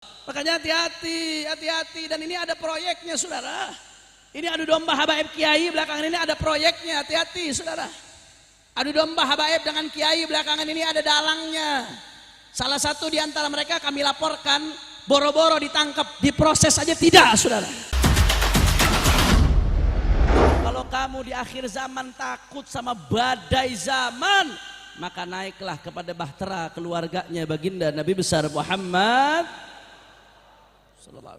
Makanya hati-hati, hati-hati. Dan ini ada proyeknya saudara. Ini adu domba habaib kiai, belakangan ini ada proyeknya, hati-hati saudara. Adu domba habaib dengan kiai, belakangan ini ada dalangnya. Salah satu di antara mereka kami laporkan, boro-boro ditangkap, diproses aja tidak saudara. Kalau kamu di akhir zaman takut sama badai zaman, maka naiklah kepada bahtera keluarganya baginda Nabi besar Muhammad.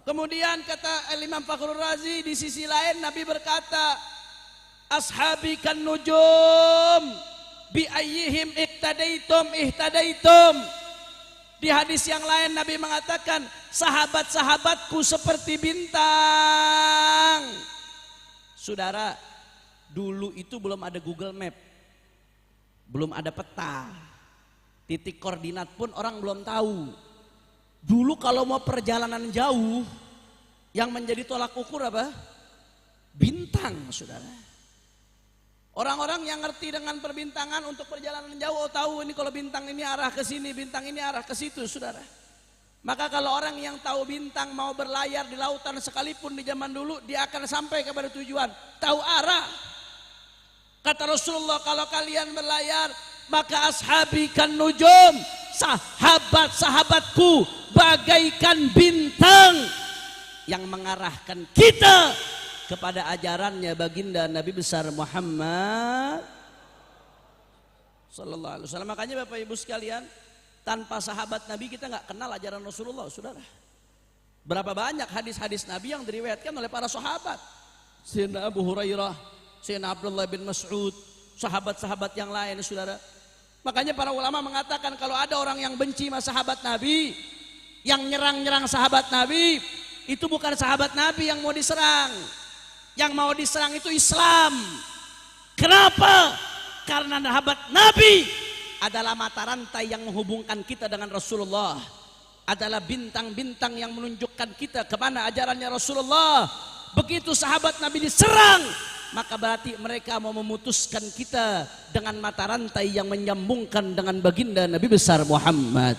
Kemudian kata Imam Fakhrul Razi, di sisi lain Nabi berkata, ashabi kan nujum bi ayyihim ihtadaitum ihtadaitum. Di hadis yang lain Nabi mengatakan, sahabat-sahabatku seperti bintang. Saudara, dulu itu belum ada Google Map, belum ada peta, titik koordinat pun orang belum tahu. Dulu kalau mau perjalanan jauh, yang menjadi tolak ukur apa? Bintang, saudara. Orang-orang yang ngerti dengan perbintangan untuk perjalanan jauh, tahu ini kalau bintang ini arah ke sini, bintang ini arah ke situ, saudara. Maka kalau orang yang tahu bintang mau berlayar di lautan sekalipun di zaman dulu, dia akan sampai kepada tujuan, tahu arah. Kata Rasulullah, kalau kalian berlayar, maka ashabi kan nujum, sahabat-sahabatku bagaikan bintang yang mengarahkan kita kepada ajarannya baginda Nabi besar Muhammad sallallahu alaihi wasallam. Makanya Bapak Ibu sekalian, tanpa sahabat Nabi kita nggak kenal ajaran Rasulullah, saudara. Berapa banyak hadis-hadis Nabi yang diriwayatkan oleh para sahabat, Sayyidina Abu Hurairah, Sayyidina Abdullah bin Mas'ud, sahabat-sahabat yang lain, saudara. Makanya para ulama mengatakan kalau ada orang yang benci sama sahabat Nabi, yang nyerang-nyerang sahabat Nabi, itu bukan sahabat Nabi yang mau diserang. Yang mau diserang itu Islam. Kenapa? Karena sahabat Nabi adalah mata rantai yang menghubungkan kita dengan Rasulullah, adalah bintang-bintang yang menunjukkan kita kemana ajarannya Rasulullah. Begitu sahabat Nabi diserang, maka berarti mereka mau memutuskan kita dengan mata rantai yang menyambungkan dengan baginda Nabi besar Muhammad.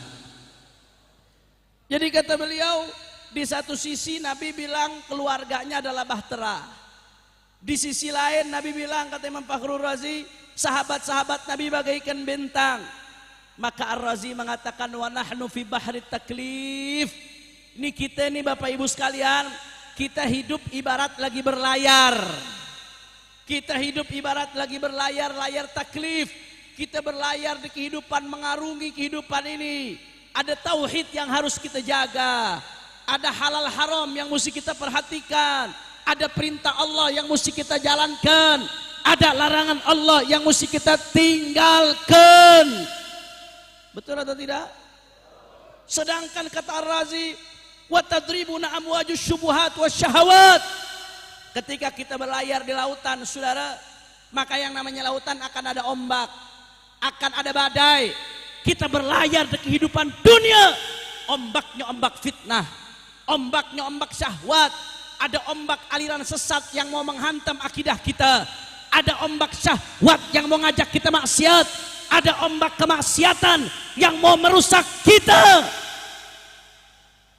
Jadi kata beliau, di satu sisi Nabi bilang keluarganya adalah bahtera. Di sisi lain Nabi bilang, kata Imam Fakhrul Razi, sahabat-sahabat Nabi bagaikan bintang. Maka Ar-Razi mengatakan, wa nahnu fi bahri taklif. Ini kita nih Bapak Ibu sekalian, kita hidup ibarat lagi berlayar. Kita hidup ibarat lagi berlayar, layar taklif. Kita berlayar di kehidupan, mengarungi kehidupan ini. Ada tauhid yang harus kita jaga. Ada halal haram yang mesti kita perhatikan. Ada perintah Allah yang mesti kita jalankan. Ada larangan Allah yang mesti kita tinggalkan. Betul atau tidak? Sedangkan kata Ar-Razi, wa tadribuna amwajus syubuhat wasyahawat. Ketika kita berlayar di lautan, saudara, maka yang namanya lautan akan ada ombak, akan ada badai. Kita berlayar di kehidupan dunia, ombaknya ombak fitnah, ombaknya ombak syahwat, ada ombak aliran sesat yang mau menghantam akidah kita, ada ombak syahwat yang mau ngajak kita maksiat, ada ombak kemaksiatan yang mau merusak kita.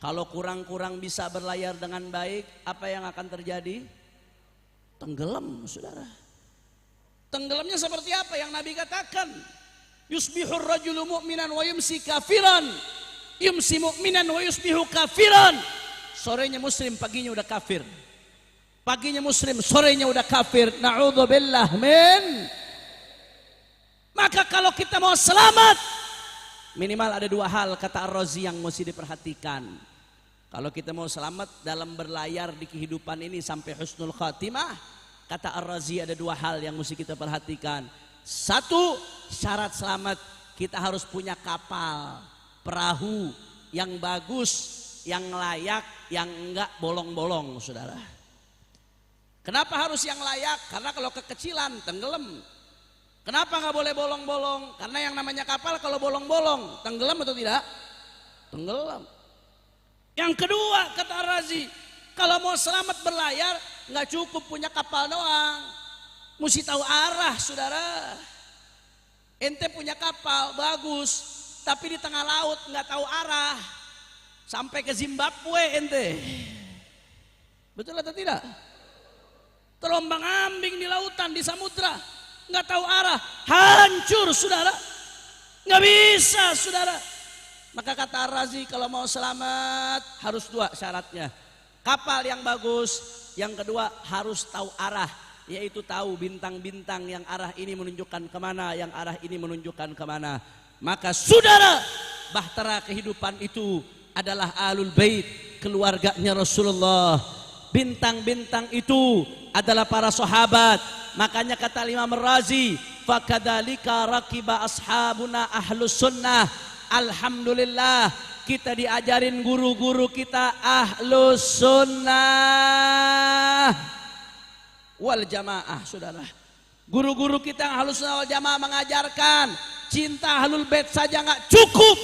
Kalau kurang-kurang bisa berlayar dengan baik, apa yang akan terjadi? Tenggelam, saudara. Tenggelamnya seperti apa yang Nabi katakan? Yusbihur rajulu mu'minan wa yumsi kafiran, yumsi mu'minan wa yusbihu kafiran. Sorenya muslim, paginya udah kafir. Paginya muslim, sorenya udah kafir. Na'udzubillah min. Maka kalau kita mau selamat, minimal ada dua hal kata Ar-Razi yang mesti diperhatikan. Kalau kita mau selamat dalam berlayar di kehidupan ini sampai husnul khatimah, kata Ar-Razi ada dua hal yang mesti kita perhatikan. Satu, syarat selamat, kita harus punya kapal, perahu yang bagus, yang layak, yang enggak bolong-bolong, saudara. Kenapa harus yang layak? Karena kalau kekecilan tenggelam. Kenapa nggak boleh bolong-bolong? Karena yang namanya kapal kalau bolong-bolong tenggelam atau tidak? Tenggelam. Yang kedua kata Ar-Razi, kalau mau selamat berlayar nggak cukup punya kapal doang, mesti tahu arah, saudara. Ente punya kapal bagus, tapi di tengah laut nggak tahu arah, Sampai ke Zimbabwe ente. Betul atau tidak? Terombang ambing di lautan, di samudra, nggak tahu arah, hancur saudara, nggak bisa saudara. Maka kata Ar-Razi, kalau mau selamat harus dua syaratnya: kapal yang bagus, yang kedua harus tahu arah, yaitu tahu bintang-bintang yang arah ini menunjukkan kemana, yang arah ini menunjukkan kemana. Maka saudara, bahtera kehidupan itu adalah Ahlul Bait, keluarganya Rasulullah. Bintang-bintang itu adalah para sahabat. Makanya kata Imam Ar-Razi, fakadzalika raqiba ashabuna ahlus sunnah. Alhamdulillah kita diajarin guru-guru kita ahlus sunnah wal jamaah saudara. Guru-guru kita yang ahlus sunnah wal jamaah mengajarkan cinta ahlul bait saja nggak cukup,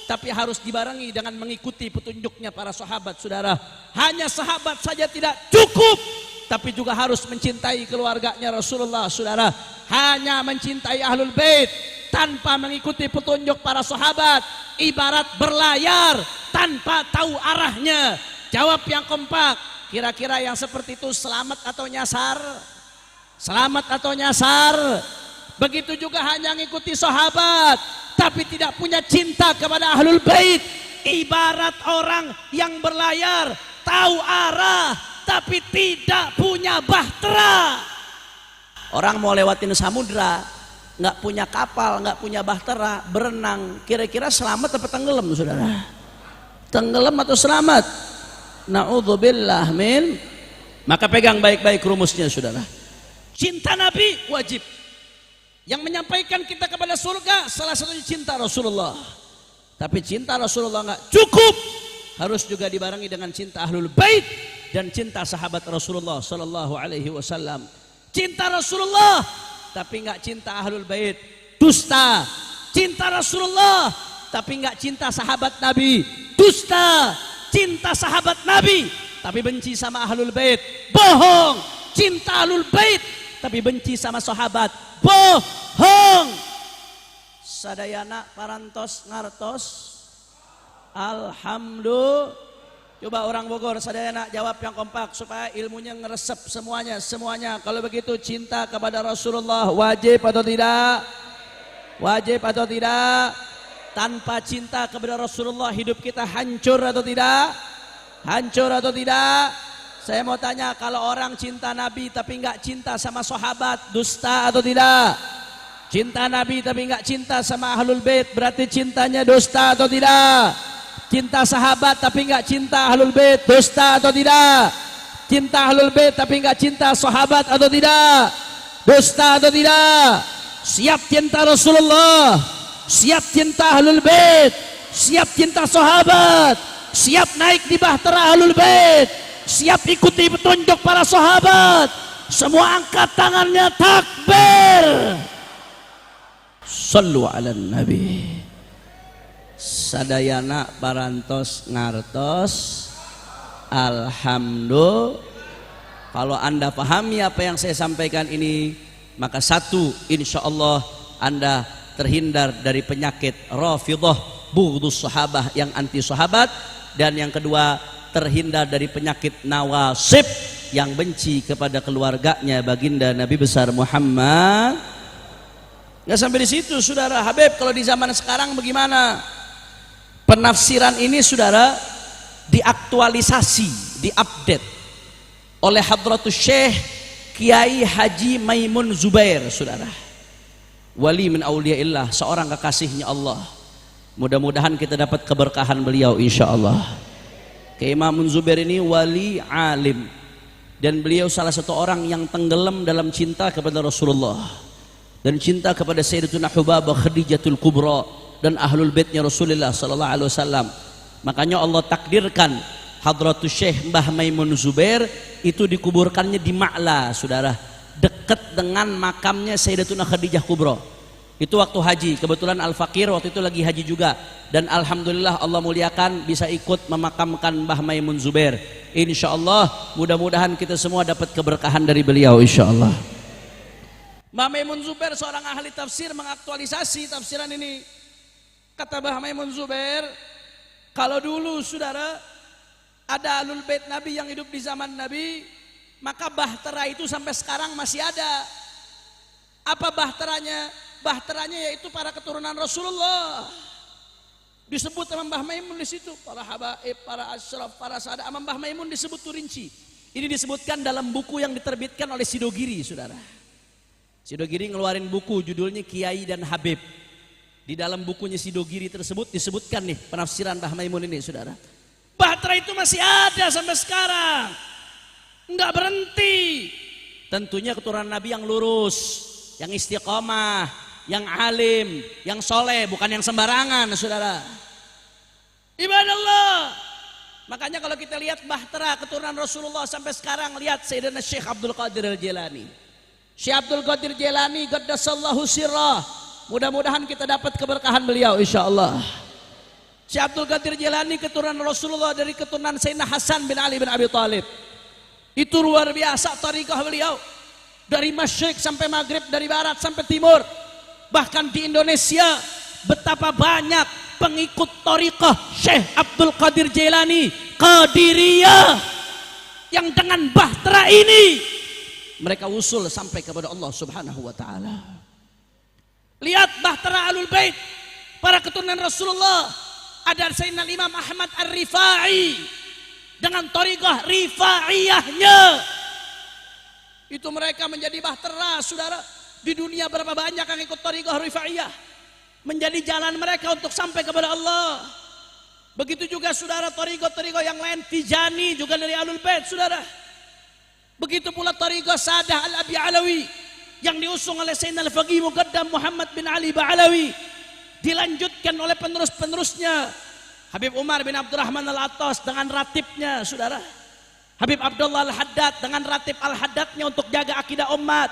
tapi harus dibarengi dengan mengikuti petunjuknya para sahabat saudara. Hanya sahabat saja tidak cukup, tapi juga harus mencintai keluarganya Rasulullah saudara. Hanya mencintai ahlul bait tanpa mengikuti petunjuk para sahabat ibarat berlayar tanpa tahu arahnya. Jawab yang kompak, kira-kira yang seperti itu selamat atau nyasar? Selamat atau nyasar? Begitu juga hanya mengikuti sahabat tapi tidak punya cinta kepada ahlul bait, ibarat orang yang berlayar tahu arah tapi tidak punya bahtera. Orang mau lewatin samudra, nggak punya kapal, nggak punya bahtera, berenang, kira-kira selamat atau tenggelam saudara? Tenggelam atau selamat? Na'udzubillah min. Maka pegang baik-baik rumusnya saudara. Cinta Nabi wajib. Yang menyampaikan kita kepada surga salah satunya cinta Rasulullah. Tapi cinta Rasulullah nggak cukup, harus juga dibarengi dengan cinta ahlul bait dan cinta sahabat Rasulullah sallallahu alaihi wasallam. Cinta Rasulullah tapi nggak cinta ahlul bait, dusta. Cinta Rasulullah tapi nggak cinta sahabat Nabi, dusta. Cinta sahabat Nabi tapi benci sama ahlul bait, bohong. Cinta ahlul bait tapi benci sama sahabat, bohong. Sadayana parantos ngartos alhamdulillah. Coba orang Bogor sadayana jawab yang kompak supaya ilmunya ngeresep semuanya. Kalau begitu cinta kepada Rasulullah wajib atau tidak? Wajib atau tidak? Tanpa cinta kepada Rasulullah hidup kita hancur atau tidak? Hancur atau tidak? Saya mau tanya, kalau orang cinta Nabi tapi nggak cinta sama sahabat, dusta atau tidak? Cinta Nabi tapi nggak cinta sama ahlul bait, berarti cintanya dusta atau tidak? Cinta sahabat tapi nggak cinta ahlul bait, dusta atau tidak? Cinta ahlul bait tapi nggak cinta sahabat atau tidak? Dusta atau tidak? Siap cinta Rasulullah, siap cinta ahlul bait, siap cinta sahabat, siap naik di bahtera ahlul bait, siap ikuti petunjuk para sahabat. Semua angkat tangannya, takbir. Sallu ala nabi. Sadayana parantos ngartos alhamdulillah. Kalau anda pahami apa yang saya sampaikan ini, maka satu, insya Allah anda terhindar dari penyakit Rafidhah, bughdus sahabah, yang anti sahabat. Dan yang kedua, terhindar dari penyakit nawasib, yang benci kepada keluarganya baginda Nabi besar Muhammad. Nggak sampai di situ saudara. Habib, kalau di zaman sekarang bagaimana? Penafsiran ini saudara diaktualisasi, diupdate oleh Hadratus Syekh Kiai Haji Maimun Zubair saudara, wali min auliyaillah, seorang kekasihnya Allah. Mudah-mudahan kita dapat keberkahan beliau insya Allah. Kiai Maimun Zubair ini wali alim, dan beliau salah satu orang yang tenggelam dalam cinta kepada Rasulullah dan cinta kepada Sayyidatuna Hubabah Khadijatul Kubra dan ahlul baitnya Rasulullah sallallahu alaihi wasallam. Makanya Allah takdirkan Hadratus Syekh Mbah Maimun Zubair itu dikuburkannya di Ma'la saudara, dekat dengan makamnya Sayyidatuna Khadijah Kubra. Itu waktu haji, kebetulan Al-Fakir waktu itu lagi haji juga, dan alhamdulillah Allah muliakan bisa ikut memakamkan Mbah Maimun Zubair. Insyaallah mudah-mudahan kita semua dapat keberkahan dari beliau insyaallah. Mbah Maimun Zubair seorang ahli tafsir mengaktualisasi tafsiran ini. Kata Mbah Maimun Zubair, Kalau dulu saudara ada ahlul bait Nabi yang hidup di zaman Nabi, maka bahtera itu sampai sekarang masih ada. Apa bahteranya? Bahteranya yaitu para keturunan Rasulullah. Disebut sama Mbah Maimun di situ, para habaib, para asyraf, para sahadat. Sama Mbah Maimun disebut rinci. Ini disebutkan dalam buku yang diterbitkan oleh Sidogiri, saudara. Sidogiri ngeluarin buku judulnya Kiai dan Habib. Di dalam bukunya Sidogiri tersebut disebutkan nih penafsiran Mbah Maimun ini, saudara. Bahtera itu masih ada sampai sekarang, nggak berhenti. Tentunya keturunan Nabi yang lurus, yang istiqomah, yang alim, yang soleh, bukan yang sembarangan, saudara. Ibadallah. Makanya kalau kita lihat bahtera keturunan Rasulullah sampai sekarang, lihat Sayyidina Syekh Abdul Qadir Al-Jilani. Syekh Abdul Qadir Jilani qaddasallahu sirrah. Mudah-mudahan kita dapat keberkahan beliau insyaallah. Syekh Abdul Qadir Jilani keturunan Rasulullah dari keturunan Sayyidina Hasan bin Ali bin Abi Thalib. Itu luar biasa tariqah beliau. Dari masyriq sampai maghrib, dari barat sampai timur. Bahkan di Indonesia betapa banyak pengikut tariqah Syekh Abdul Qadir Jilani Qadiriyah yang dengan bahtera ini mereka usul sampai kepada Allah Subhanahu wa taala. Lihat bahtera Ahlul Bait, para keturunan Rasulullah. Ada Sayyidina Imam Ahmad Ar-Rifai dengan tariqah Rifaiyahnya. Itu mereka menjadi bahtera, saudara. Di dunia berapa banyak yang ikut tariqah Rifaiyah, menjadi jalan mereka untuk sampai kepada Allah. Begitu juga saudara tariqah-tariqah yang lain, Tijani juga dari Ahlul Bait, saudara. Begitu pula tariqah Sadah Al-Abi Alawi yang diusung oleh Sayyidina Al-Faqih Muqaddam Muhammad bin Ali Ba'alawi, dilanjutkan oleh penerus-penerusnya Habib Umar bin Abdurrahman Al-Attas dengan ratibnya, saudara. Habib Abdullah Al-Haddad dengan ratib Al-Haddadnya untuk jaga akidah umat.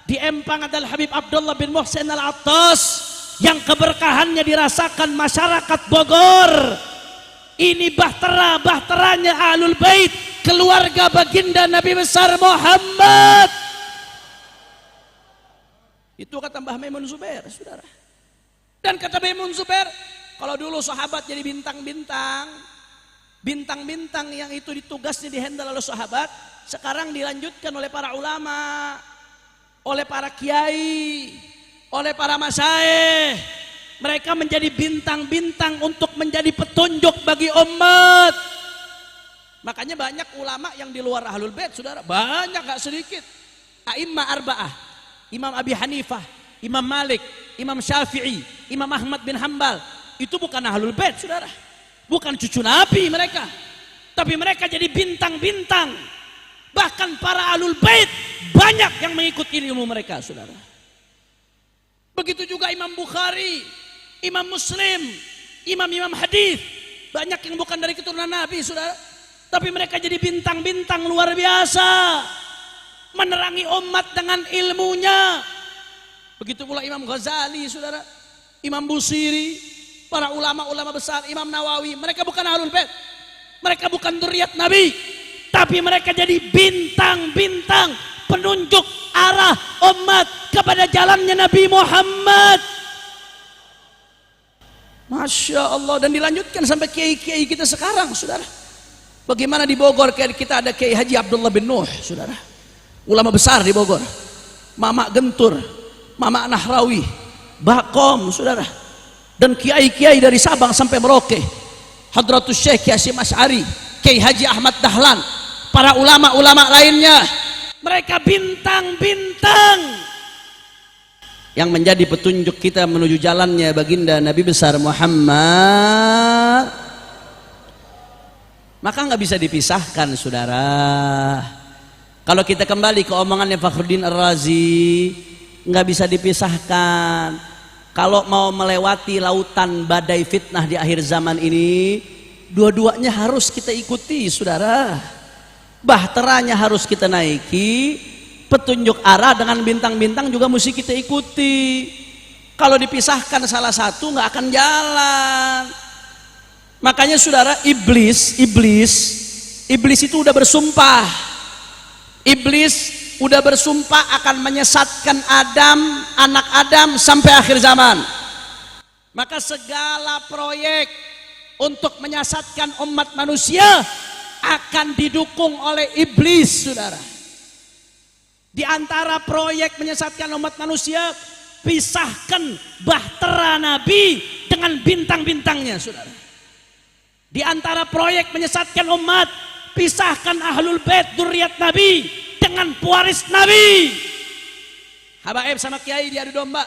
Di Empang adalah Habib Abdullah bin Muhsin Al-Attas yang keberkahannya dirasakan masyarakat Bogor. Ini bahteranya Ahlul Bait, keluarga baginda Nabi besar Muhammad. Itu kata Mbah Maimun Zubair, saudara. Dan kata Maimun Zubair, kalau dulu sahabat jadi bintang-bintang, bintang-bintang yang itu ditugasnya dihandle oleh sahabat, sekarang dilanjutkan oleh para ulama, oleh para kiai, oleh para masyaikh. Mereka menjadi bintang-bintang untuk menjadi petunjuk bagi umat. Makanya banyak ulama yang di luar Ahlul Bait, saudara. Banyak, gak sedikit. A'immah arba'ah, Imam Abi Hanifah, Imam Malik, Imam Syafi'i, Imam Ahmad bin Hambal. Itu bukan Ahlul Bait, saudara. Bukan cucu Nabi mereka. Tapi mereka jadi bintang-bintang. Bahkan para Ahlul Bait banyak yang mengikuti ilmu mereka, saudara. Begitu juga Imam Bukhari, Imam Muslim, imam-imam hadis. Banyak yang bukan dari keturunan Nabi, saudara. Tapi mereka jadi bintang-bintang luar biasa, menerangi umat dengan ilmunya. Begitu pula Imam Ghazali, saudara, Imam Busiri, para ulama-ulama besar, Imam Nawawi. Mereka bukan Ahlul Bait, mereka bukan dzurriyyat Nabi, tapi mereka jadi bintang-bintang penunjuk arah umat kepada jalannya Nabi Muhammad. Masya Allah. Dan dilanjutkan sampai kiai-kiai kita sekarang, saudara. Bagaimana di Bogor kita ada Kiai Haji Abdullah bin Nuh, saudara, ulama besar di Bogor. Mama Gentur, Mama Nahrawi, Bakom, saudara. Dan kiai-kiai dari Sabang sampai Merauke, Hadratus Syekh Hasyim Asy'ari, Kiai Haji Ahmad Dahlan, para ulama-ulama lainnya. Mereka bintang-bintang yang menjadi petunjuk kita menuju jalannya baginda Nabi besar Muhammad. Maka nggak bisa dipisahkan, saudara. Kalau kita kembali ke omongannya Fakhruddin Ar-Razi, nggak bisa dipisahkan. Kalau mau melewati lautan badai fitnah di akhir zaman ini, dua-duanya harus kita ikuti, saudara. Bahteranya harus kita naiki, petunjuk arah dengan bintang-bintang juga mesti kita ikuti. Kalau dipisahkan salah satu nggak akan jalan. Makanya saudara, iblis itu udah bersumpah. Iblis udah bersumpah akan menyesatkan Adam, anak Adam sampai akhir zaman. Maka segala proyek untuk menyesatkan umat manusia akan didukung oleh iblis, saudara. Di antara proyek menyesatkan umat manusia, pisahkan bahtera Nabi dengan bintang-bintangnya, saudara. Di antara proyek menyesatkan umat, pisahkan ahlul bait dzurriyyat Nabi dengan pewaris Nabi. Habaib sama kiai diadu domba,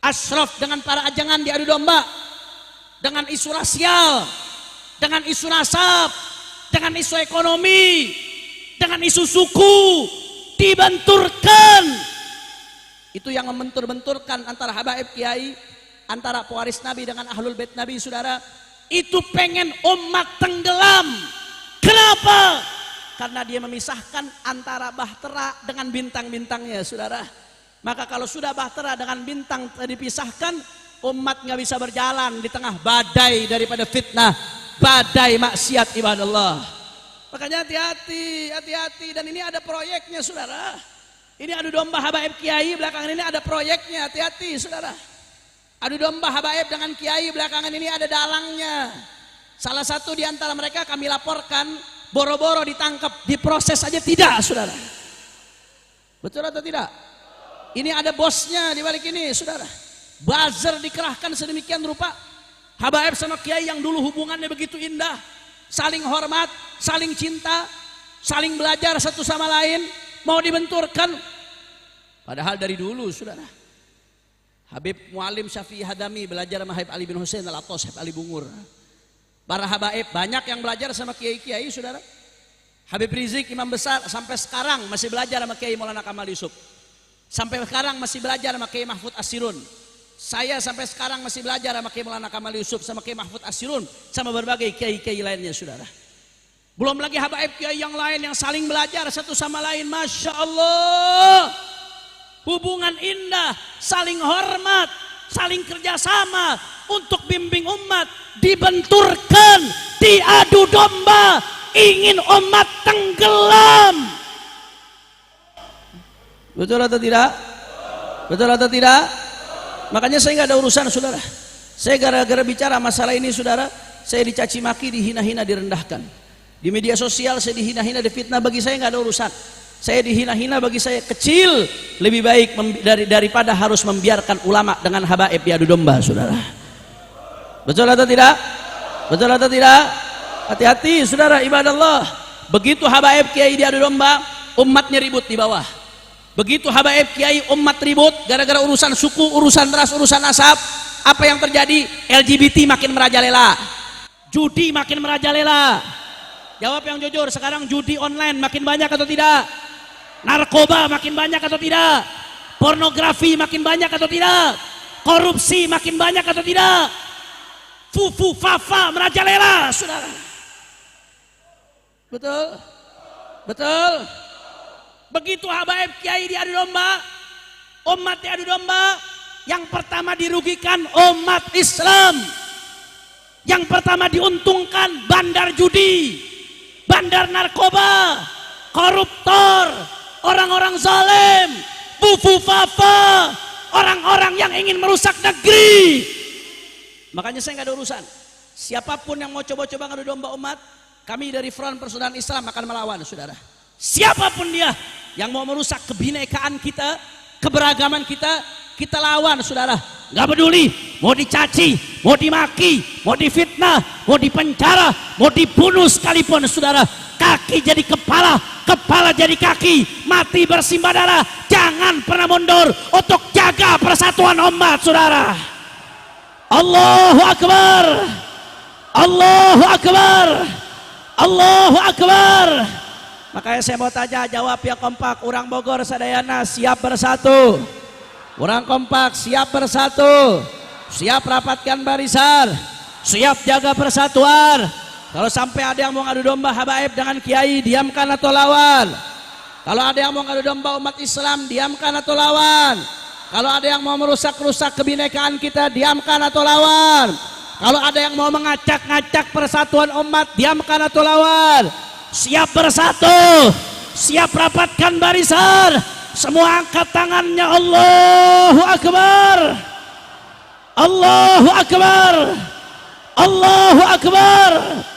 asyraf dengan para ajangan diadu domba, dengan isu rasial, dengan isu nasab, dengan isu ekonomi, dengan isu suku, dibenturkan. Itu yang membentur-benturkan antara habaib kiai, antara pewaris Nabi dengan ahlul bait Nabi, saudara. Itu pengen umat tenggelam. Kenapa? Karena dia memisahkan antara bahtera dengan bintang-bintangnya, saudara. Maka kalau sudah bahtera dengan bintang dipisahkan, umat nggak bisa berjalan di tengah badai daripada fitnah, badai maksiat ibadallah. Makanya hati-hati, hati-hati. Dan ini ada proyeknya, saudara. Ini adu domba habaib kiai, belakangan ini ada proyeknya, hati-hati, saudara. Adu domba habaib dengan kiai, belakangan ini ada dalangnya. Salah satu di antara mereka kami laporkan, boro-boro ditangkap, diproses saja tidak, saudara. Betul atau tidak? Ini ada bosnya di balik ini, saudara. Buzzer dikerahkan sedemikian rupa. Habaib sama kiai yang dulu hubungannya begitu indah, saling hormat, saling cinta, saling belajar satu sama lain, mau dibenturkan. Padahal dari dulu, saudara, Habib Mualim Syafi'i Hadami belajar sama Habib Ali bin Husain Al-Attas, Habib Ali Bungur. Para habaib banyak yang belajar sama kiai-kiai, saudara. Habib Rizik imam besar sampai sekarang masih belajar sama Kiai Maulana Kamal Yusuf. Sampai sekarang masih belajar sama Kiai Mahfud Asirun. Saya sampai sekarang masih belajar sama Kiai Maulana Kamal Yusuf, sama Kiai Mahfud Asirun, sama berbagai kiai-kiai lainnya, saudara. Belum lagi habaib kiai yang lain yang saling belajar satu sama lain. Masya Allah, hubungan indah, saling hormat, saling kerjasama untuk bimbing umat, dibenturkan, diadu domba, ingin umat tenggelam. Betul atau tidak? Betul atau tidak? Makanya saya nggak ada urusan, saudara. Saya gara-gara bicara masalah ini, saudara, saya dicaci maki, dihina-hina, direndahkan. Di media sosial saya dihina-hina, difitnah. Bagi saya nggak ada urusan. Saya dihina-hina, bagi saya kecil, lebih baik daripada harus membiarkan ulama dengan habaib diadu domba, saudara. Betul atau tidak? Betul atau tidak? Hati-hati, saudara, ibadallah. Begitu habaib kiai diadu domba, umatnya ribut di bawah. Begitu habaib kiai umat ribut gara-gara urusan suku, urusan ras, urusan nasab, apa yang terjadi? LGBT makin merajalela, judi makin merajalela. Jawab yang jujur, sekarang judi online makin banyak atau tidak? Narkoba makin banyak atau tidak? Pornografi makin banyak atau tidak? Korupsi makin banyak atau tidak? Fufu fafa merajalela, saudara. Betul? Betul? Begitu habaib kiai diadu domba, umat diadu domba, yang pertama dirugikan umat Islam. Yang pertama diuntungkan bandar judi, bandar narkoba, koruptor, orang-orang zalim, fufu fafa, orang-orang yang ingin merusak negeri. Makanya saya nggak ada urusan. Siapapun yang mau coba-coba ngadu domba umat, kami dari Front Persaudaraan Islam akan melawan, saudara. Siapapun dia yang mau merusak kebinekaan kita, keberagaman kita, kita lawan, saudara. Gak peduli mau dicaci, mau dimaki, mau difitnah, mau dipenjara, mau dibunuh sekalipun, saudara. Kaki jadi kepala, kepala jadi kaki, mati bersimbah darah. Jangan pernah mundur untuk jaga persatuan umat, saudara. Allahu Akbar, Allahu Akbar, Allahu Akbar. Makanya saya mau tanya, jawab yang kompak. Orang Bogor sadayana siap bersatu. Orang kompak siap bersatu. Siap rapatkan barisan. Siap jaga persatuan. Kalau sampai ada yang mau ngadu domba habaib dengan kiai, diamkan atau lawan. Kalau ada yang mau ngadu domba umat Islam, diamkan atau lawan. Kalau ada yang mau merusak-rusak kebinekaan kita, diamkan atau lawan. Kalau ada yang mau mengacak-ngacak persatuan umat, diamkan atau lawan. Siap bersatu, siap rapatkan barisan, semua angkat tangannya. Allahu Akbar, Allahu Akbar, Allahu Akbar.